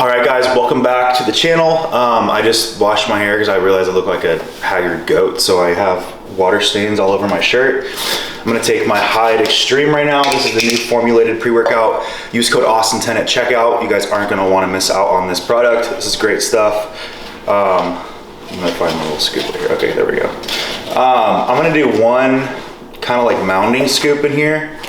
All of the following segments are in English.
All right, guys, welcome back to the channel. I just washed my hair because I realized I look like a haggard goat, so I have water stains all over my shirt. I'm gonna take my Hyde Extreme right now. This is the new formulated pre-workout. Use code Austin10 at checkout. You guys aren't gonna wanna miss out on this product. This is great stuff. I'm gonna find a little scoop here. Okay, there we go. I'm gonna do one kind of like mounding scoop in here.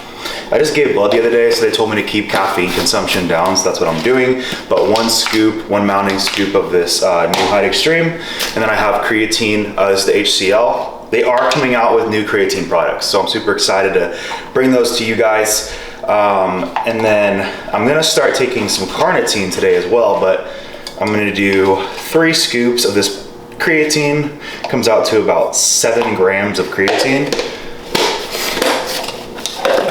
I just gave blood the other day, so they told me to keep caffeine consumption down, so that's what I'm doing. But one scoop, one mounting scoop of this new Hyde Extreme, and then I have creatine, this is the HCl. They are coming out with new creatine products, so I'm super excited to bring those to you guys. And then I'm gonna start taking some carnitine today as well, but I'm gonna do 3 scoops of this creatine. Comes out to about 7 grams of creatine.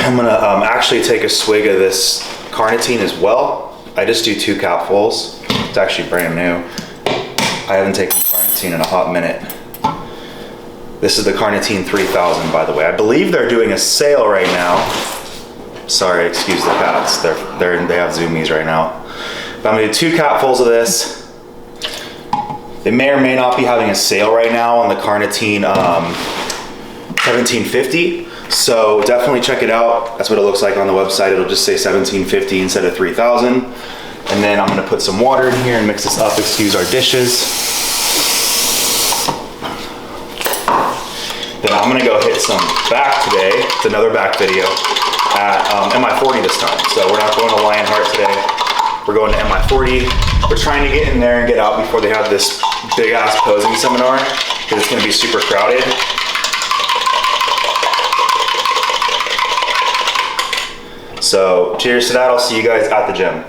I'm gonna actually take a swig of this carnitine as well. I just do 2 capfuls. It's actually brand new. I haven't taken carnitine in a hot minute. This is the Carnitine 3000, by the way. I believe they're doing a sale right now. Sorry, excuse the cats. They have zoomies right now. But I'm gonna do 2 capfuls of this. They may or may not be having a sale right now on the Carnitine 1750. So definitely check it out. That's what it looks like on the website. It'll just say 1750 instead of 3000. And then I'm gonna put some water in here and mix this up. Excuse our dishes. Then I'm gonna go hit some back today. It's another back video at MI40 this time. So we're not going to Lionheart today. We're going to MI40. We're trying to get in there and get out before they have this big ass posing seminar, because it's gonna be super crowded. So cheers to that. I'll see you guys at the gym.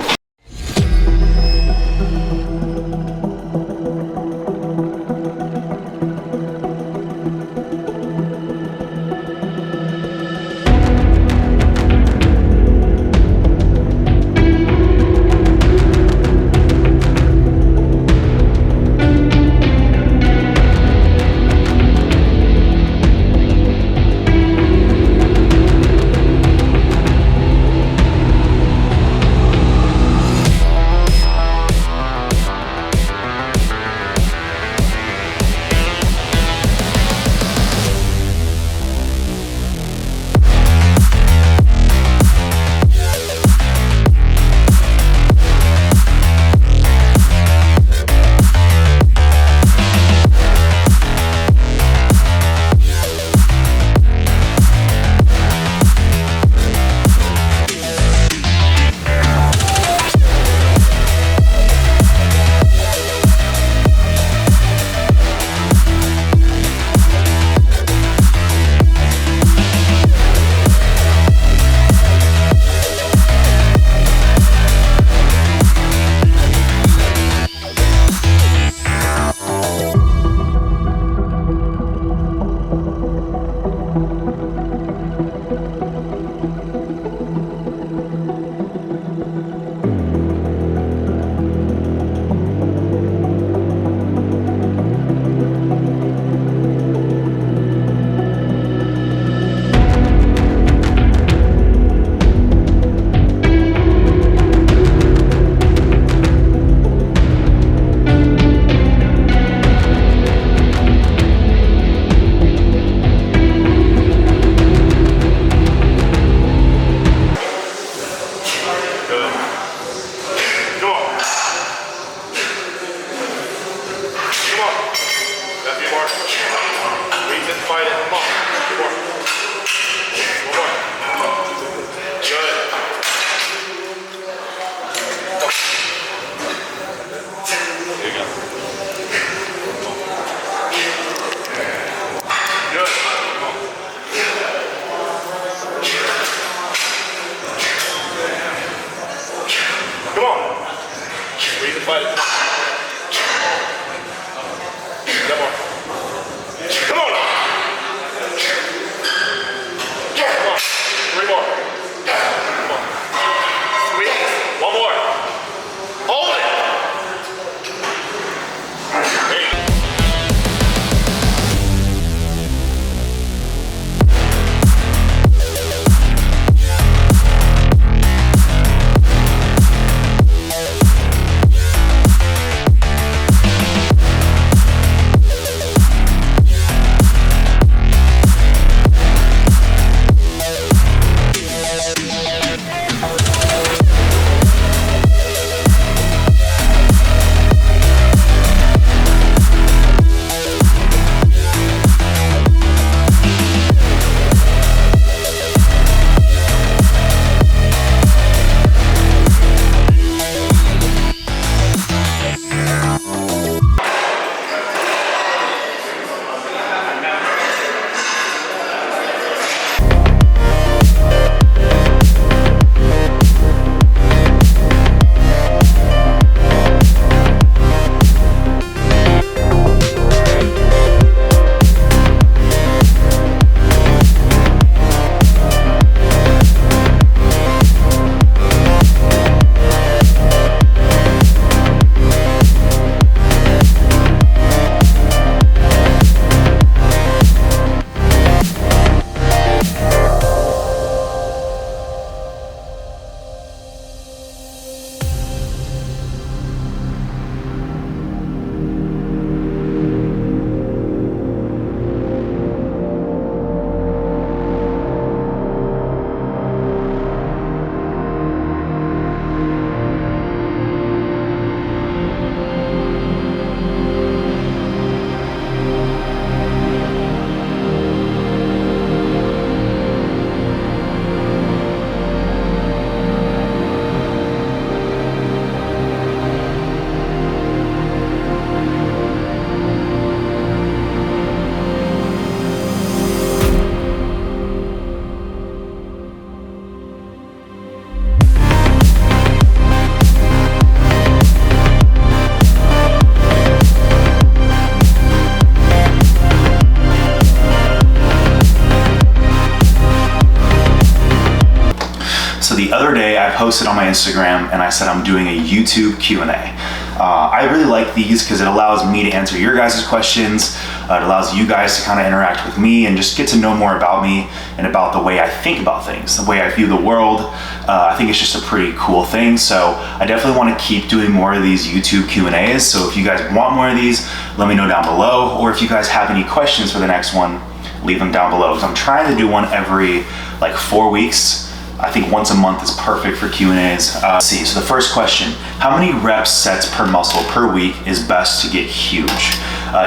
I posted on my Instagram and I said I'm doing a YouTube Q&A. I really like these because it allows me to answer your guys' questions. It allows you guys to kind of interact with me and just get to know more about me and about the way I think about things, the way I view the world. I think it's just a pretty cool thing. So I definitely want to keep doing more of these YouTube Q&As. So if you guys want more of these, let me know down below. Or if you guys have any questions for the next one, leave them down below. Because I'm trying to do one every like 4 weeks. I think once a month is perfect for Q&As. Let's see, so the first question, how many reps sets per muscle per week is best to get huge?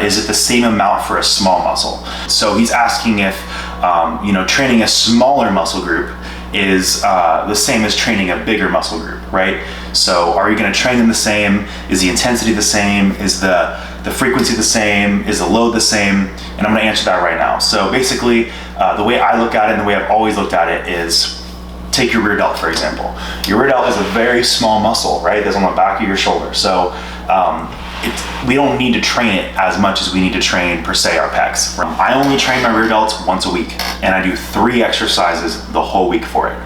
Is it the same amount for a small muscle? So he's asking if, training a smaller muscle group is the same as training a bigger muscle group, right? So are you gonna train them the same? Is the intensity the same? Is the frequency the same? Is the load the same? And I'm gonna answer that right now. So basically, the way I look at it and the way I've always looked at it is, take your rear delt, for example. Your rear delt is a very small muscle, right? That's on the back of your shoulder. So we don't need to train it as much as we need to train, per se, our pecs. I only train my rear delts once a week, and I do 3 exercises the whole week for it.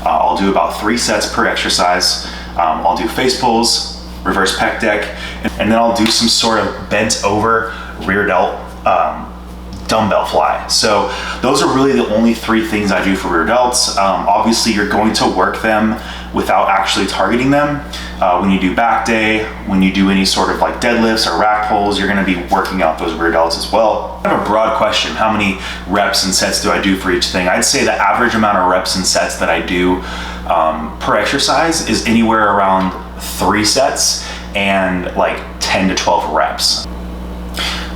I'll do about 3 sets per exercise. I'll do face pulls, reverse pec deck, and then I'll do some sort of bent over rear delt dumbbell fly. So those are really the only 3 things I do for rear delts. Obviously you're going to work them without actually targeting them. When you do back day, when you do any sort of like deadlifts or rack pulls, you're gonna be working out those rear delts as well. I have a broad question, how many reps and sets do I do for each thing? I'd say the average amount of reps and sets that I do per exercise is anywhere around 3 sets and like 10 to 12 reps.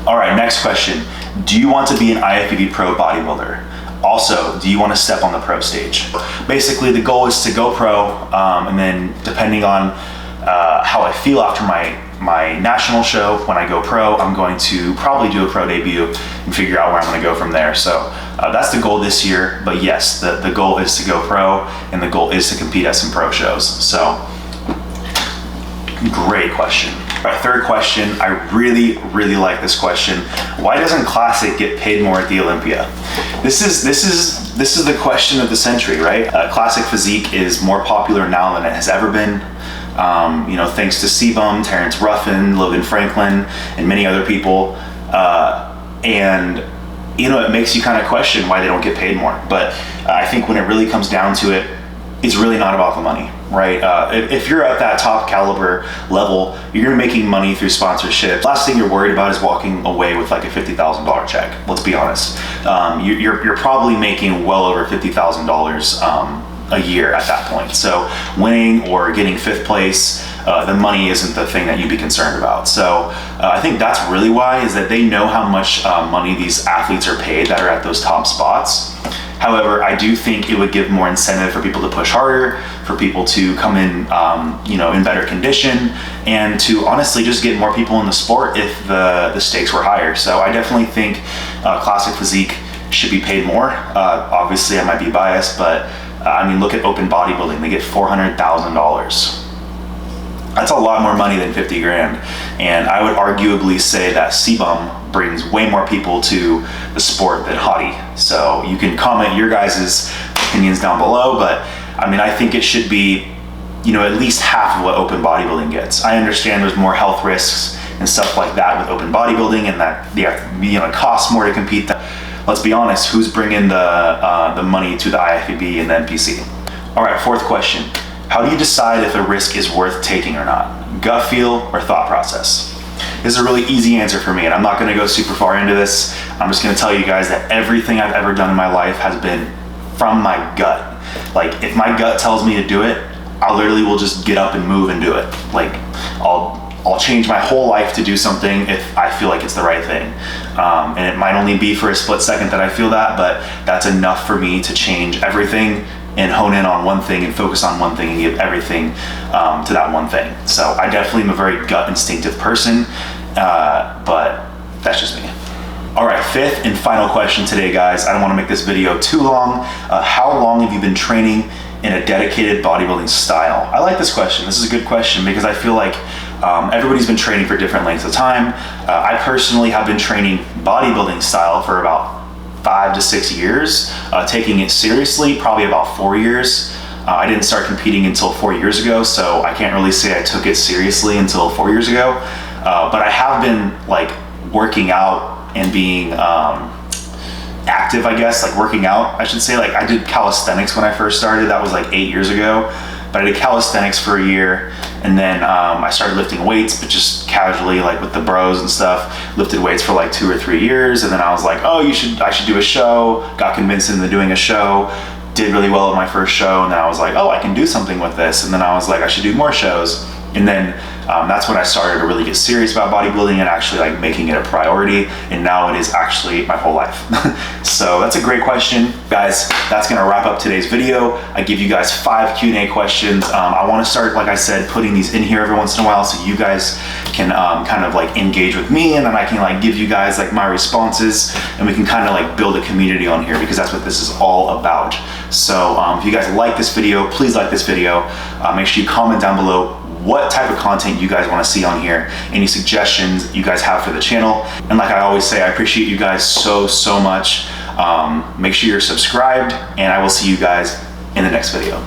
All right, next question. Do you want to be an IFBB pro bodybuilder? Also, do you want to step on the pro stage? Basically, the goal is to go pro, and then depending on how I feel after my national show, when I go pro, I'm going to probably do a pro debut and figure out where I'm going to go from there. So that's the goal this year. But yes, the goal is to go pro, and the goal is to compete at some pro shows. So, great question. All right, third question, I really, really like this question. Why doesn't Classic get paid more at the Olympia? This is the question of the century, right? Classic Physique is more popular now than it has ever been. Thanks to Sebum, Terrence Ruffin, Logan Franklin, and many other people. It makes you kind of question why they don't get paid more. But I think when it really comes down to it, it's really not about the money, right? If you're at that top caliber level, you're making money through sponsorship. Last thing you're worried about is walking away with like a $50,000 check. Let's be honest. You're probably making well over $50,000 a year at that point. So winning or getting 5th place, the money isn't the thing that you'd be concerned about. So I think that's really why, is that they know how much money these athletes are paid that are at those top spots. However, I do think it would give more incentive for people to push harder, for people to come in, in better condition, and to honestly just get more people in the sport if the stakes were higher. So I definitely think Classic Physique should be paid more. Obviously, I might be biased, but look at open bodybuilding. They get $400,000. That's a lot more money than 50 grand. And I would arguably say that Sebum brings way more people to the sport than Hottie. So you can comment your guys' opinions down below, but I think it should be, at least half of what open bodybuilding gets. I understand there's more health risks and stuff like that with open bodybuilding, and that it costs more to compete. Let's be honest, who's bringing the money to the IFBB and the NPC? All right, 4th question. How do you decide if a risk is worth taking or not? Gut feel or thought process? This is a really easy answer for me, and I'm not gonna go super far into this. I'm just gonna tell you guys that everything I've ever done in my life has been from my gut. Like, if my gut tells me to do it, I literally will just get up and move and do it. Like, I'll change my whole life to do something if I feel like it's the right thing. And it might only be for a split second that I feel that, but that's enough for me to change everything and hone in on one thing and focus on one thing and give everything to that one thing. So I definitely am a very gut instinctive person, but that's just me. All right, 5th and final question today, guys. I don't want to make this video too long. How long have you been training in a dedicated bodybuilding style? I like this question. This is a good question because I feel like everybody's been training for different lengths of time. I personally have been training bodybuilding style for about 5 to 6 years, taking it seriously, probably about 4 years. I didn't start competing until 4 years ago, so I can't really say I took it seriously until 4 years ago. But I have been like working out and being active, I guess, like working out, I should say. Like I did calisthenics when I first started. That was like 8 years ago. But I did calisthenics for a year, and then I started lifting weights, but just casually, like with the bros and stuff. Lifted weights for like 2 or 3 years, and then I was like, oh, I should do a show. Got convinced into doing a show. Did really well at my first show, and then I was like, oh, I can do something with this. And then I was like, I should do more shows. And then that's when I started to really get serious about bodybuilding and actually like making it a priority. And now it is actually my whole life. So that's a great question. Guys, that's gonna wrap up today's video. I give you guys 5 Q&A questions. I wanna start, like I said, putting these in here every once in a while so you guys can kind of like engage with me, and then I can like give you guys like my responses, and we can kind of like build a community on here, because that's what this is all about. So if you guys like this video, please like this video. Make sure you comment down below what type of content you guys want to see on here, any suggestions you guys have for the channel. And like I always say, I appreciate you guys so much. Make sure you're subscribed, and I will see you guys in the next video.